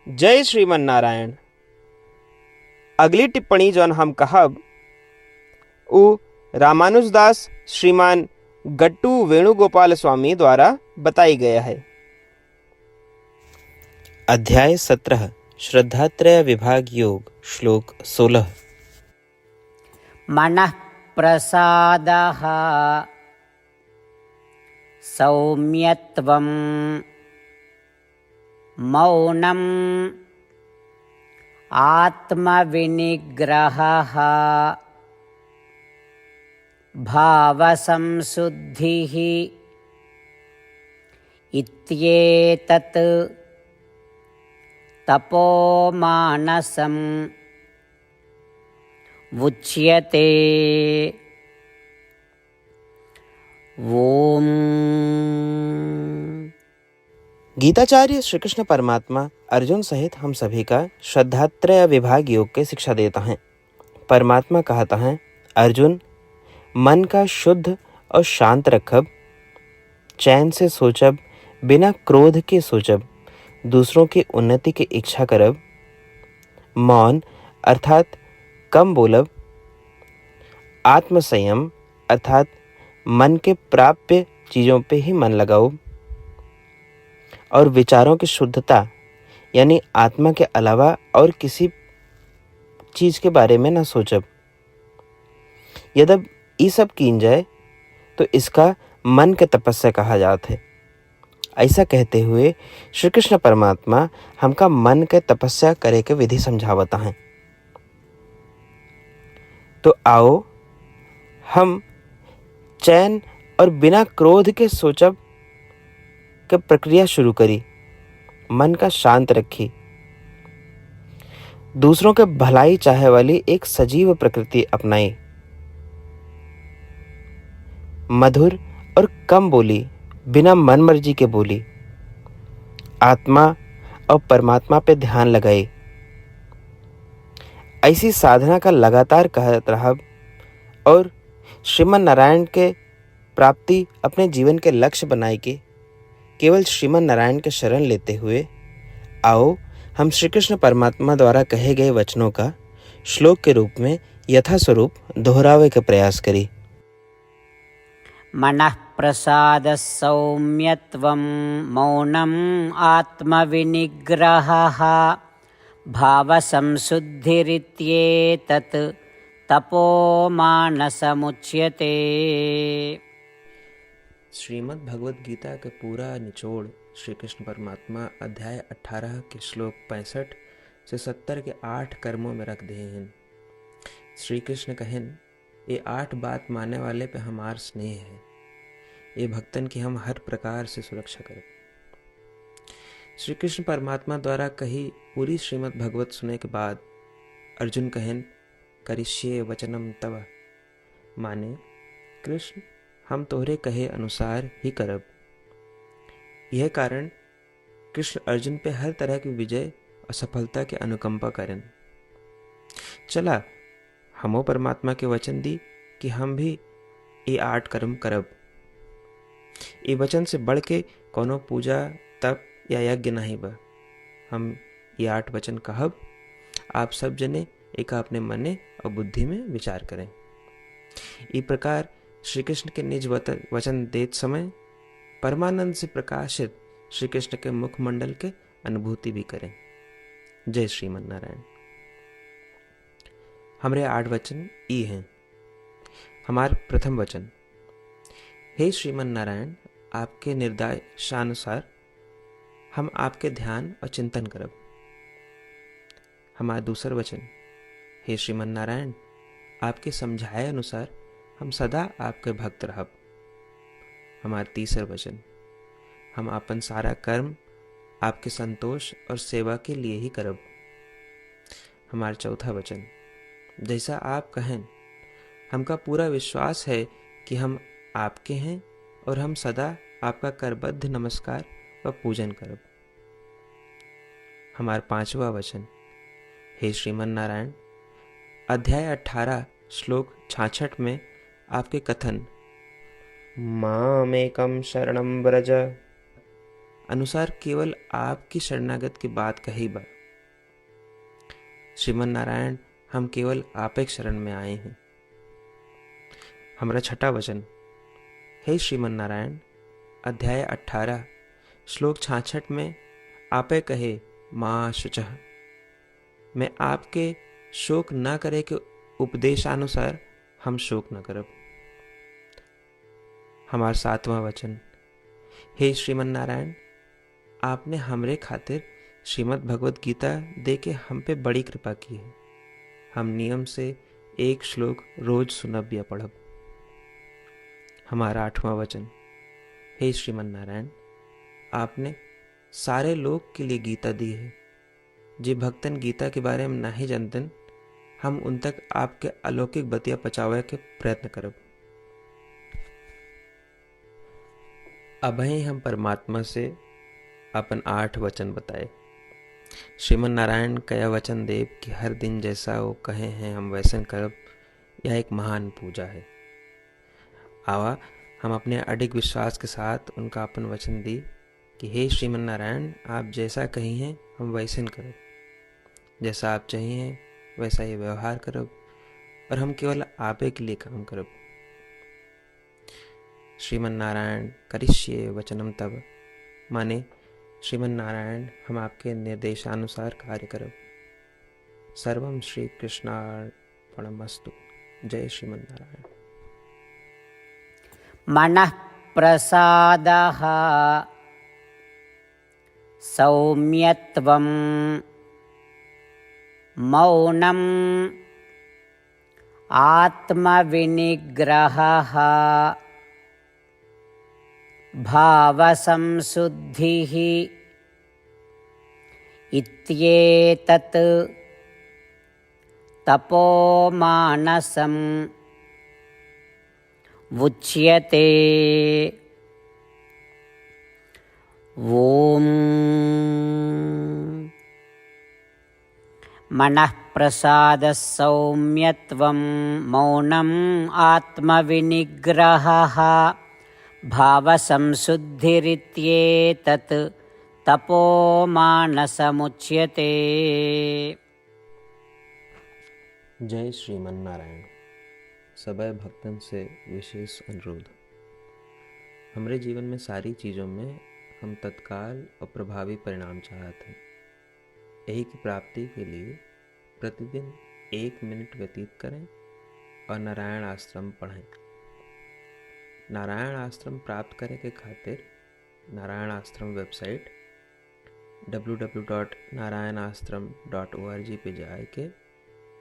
जय श्रीमन नारायण। अगली टिप्पणी जौन हम कहब उ रामानुजदास श्रीमान गट्टू वेणुगोपाल स्वामी द्वारा बताई गया है। अध्याय 17 श्रद्धात्रय विभाग योग श्लोक 16 मनः प्रसादः सौम्यत्वं मौनम् आत्मविनिग्रहः भावसंशुद्धिः इत्येतत् तपोमानसम् उच्यते। ओम। गीताचार्य श्री कृष्ण परमात्मा अर्जुन सहित हम सभी का श्रद्धात्रय विभाग योग के शिक्षा देता है। परमात्मा कहता है, अर्जुन मन का शुद्ध और शांत रखब, चैन से सोचब, बिना क्रोध के सोचब, दूसरों की उन्नति की इच्छा करब, मौन अर्थात कम बोलब, आत्मसंयम अर्थात मन के प्राप्य चीज़ों पे ही मन लगाओ, और विचारों की शुद्धता यानी आत्मा के अलावा और किसी चीज़ के बारे में न सोचब। यदि ये सब कीन जाए तो इसका मन के तपस्या कहा जाता है। ऐसा कहते हुए श्री कृष्ण परमात्मा हमका मन के तपस्या करे के विधि समझावता है। तो आओ हम चैन और बिना क्रोध के सोचब के प्रक्रिया शुरू करी। मन का शांत रखी, दूसरों के भलाई चाहे वाली एक सजीव प्रकृति अपनाई, मधुर और कम बोली, बिना मन मर्जी के बोली, आत्मा और परमात्मा पे ध्यान लगाई। ऐसी साधना का लगातार कहत रहब और श्रीमन नारायण के प्राप्ति अपने जीवन के लक्ष्य बनाए के केवल श्रीमन नारायण के शरण लेते हुए आओ हम श्री कृष्ण परमात्मा द्वारा कहे गए वचनों का श्लोक के रूप में यथास्वरूप दोहरावे का प्रयास करी। मनः प्रसादः सौम्यत्वं मौनम् आत्मविनिग्रहः भावसंशुद्धिरित्येतत् तपोमानसमुच्यते। श्रीमद् भगवद गीता का पूरा निचोड़ श्री कृष्ण परमात्मा अध्याय 18 के श्लोक 65 से 70 के 8 कर्मों में रख दिए हैं। श्री कृष्ण कहन, ये 8 बात मानने वाले पे हमार स्नेह है, ये भक्तन की हम हर प्रकार से सुरक्षा करें। श्री कृष्ण परमात्मा द्वारा कही पूरी श्रीमद् भगवत सुने के बाद अर्जुन कहन, करिष्ये वचनम तव, माने कृष्ण हम तोहरे कहे अनुसार ही करब। यह कारण कृष्ण अर्जुन पे हर तरह की विजय और सफलता के अनुकंपा करें। चला हमो परमात्मा के वचन दी कि हम भी ये 8 कर्म करब। ये वचन से बढ़ के कोनो पूजा तप या यज्ञ नहीं बा। हम ये 8 वचन कहब, आप सब जने एक अपने मने और बुद्धि में विचार करें। इस प्रकार श्री कृष्ण के निज वचन देत समय परमानंद से प्रकाशित श्री कृष्ण के मुखमंडल के अनुभूति भी करें। जय श्रीमन नारायण। हमारे 8 वचन ई हैं। हमार प्रथम वचन, हे श्रीमन नारायण, आपके निर्देशानुसार हम आपके ध्यान और चिंतन करब। हमारा दूसर वचन, हे श्रीमन नारायण, आपके समझाए अनुसार हम सदा आपके भक्त रहब। हमारा तीसर वचन, हम अपन सारा कर्म आपके संतोष और सेवा के लिए ही करब। हमारा चौथा वचन, जैसा आप कहें, हमका पूरा विश्वास है कि हम आपके हैं और हम सदा आपका करबद्ध नमस्कार व पूजन करब। हमारा पांचवा वचन, हे श्रीमन नारायण, अध्याय 18 श्लोक 66 में आपके कथन मामेकं शरणं व्रज अनुसार केवल आपकी शरणागत की बात कही बा। श्रीमन नारायण, हम केवल आपे शरण में आए हैं। हमारा छठा वचन। हे श्रीमन नारायण, अध्याय 18 श्लोक 66 में आपे कहे माँ शुचः, मैं आपके शोक न करे के उपदेशानुसार हम शोक न करब। हमार 7वां वचन। हे श्रीमन नारायण, आपने हमरे खातिर श्रीमद् भगवत गीता दे के हम पे बड़ी कृपा की है। हम नियम से एक श्लोक रोज सुनब या पढ़ब। हमारा 8वां वचन। हे श्रीमन नारायण, आपने सारे लोग के लिए गीता दी है। जे भक्तन गीता के बारे में नहीं जानतन, हम उन तक आपके अलौकिक बतिया पहुंचावे के प्रयत्न करब। अभय हम परमात्मा से अपन 8 वचन बताए। श्रीमन नारायण कया वचन देव कि हर दिन जैसा वो कहे हैं हम वैसन करब, यह एक महान पूजा है। आवा हम अपने अडिग विश्वास के साथ उनका अपन वचन दी कि हे श्रीमन नारायण, आप जैसा कही हैं हम वैसन करब, जैसा आप चाहिए वैसा ये व्यवहार करब, और हम केवल आपे के लिए काम करब। श्रीमन नारायण करिष्ये वचनम तब, माने श्रीमन नारायण हम आपके निर्देशानुसार कार्य करब। सर्वम श्री कृष्णार्पणमस्तु। जय श्रीमन नारायण। मनः प्रसादः सौम्यत्वं मौनम् आत्मविनिग्रहः भावसंशुद्धिः इत्येतत् तपोमानसम् उच्यते। ॐ मनः प्रसादः सौम्यत्वं मौनम् आत्मविनिग्रहः भावसंशुद्धिरित्येतत् तपोमानसमुच्यते। जय श्रीमन नारायण। सबै भक्तन से विशेष अनुरोध। हमारे जीवन में सारी चीज़ों में हम तत्काल और प्रभावी परिणाम चाहते हैं। यही की प्राप्ति के लिए प्रतिदिन 1 मिनट व्यतीत करें और नारायण आश्रम पढ़ें। नारायण आश्रम प्राप्त करे के खातिर नारायण आश्रम वेबसाइट www.narayanashram.org पे जाए के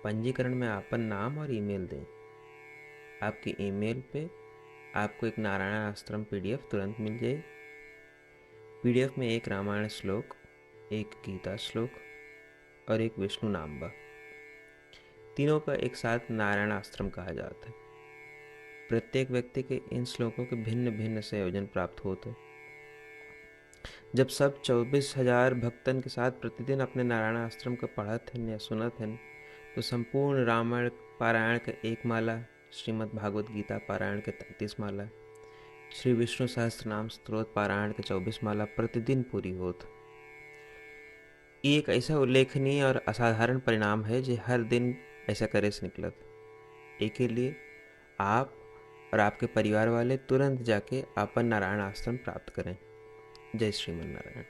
पंजीकरण में आपन नाम और ईमेल दें। आपकी ईमेल पे आपको एक नारायण आश्रम PDF तुरंत मिल जाए। PDF में एक रामायण श्लोक, एक गीता श्लोक और एक विष्णु नाम बा। तीनों का एक साथ नारायण आश्रम कहा जाता है। प्रत्येक व्यक्ति के इन श्लोकों के भिन्न भिन्न संयोजन प्राप्त होते हैं। जब सब 24,000 भक्तन के साथ प्रतिदिन अपने नारायण आश्रम को पढ़त हैं या सुनत हैं, तो संपूर्ण रामायण पारायण के 1 माला, श्रीमद् भागवत गीता पारायण के 33 माला, श्री विष्णु सहस्त्रनाम स्तोत्र पारायण के 24 माला प्रतिदिन पूरी होत। ये एक ऐसा उल्लेखनीय और असाधारण परिणाम है जो हर दिन ऐसा करे से निकलत। एक के लिए आप और आपके परिवार वाले तुरंत जाके अपन नारायण आश्रम प्राप्त करें। जय श्रीमन नारायण।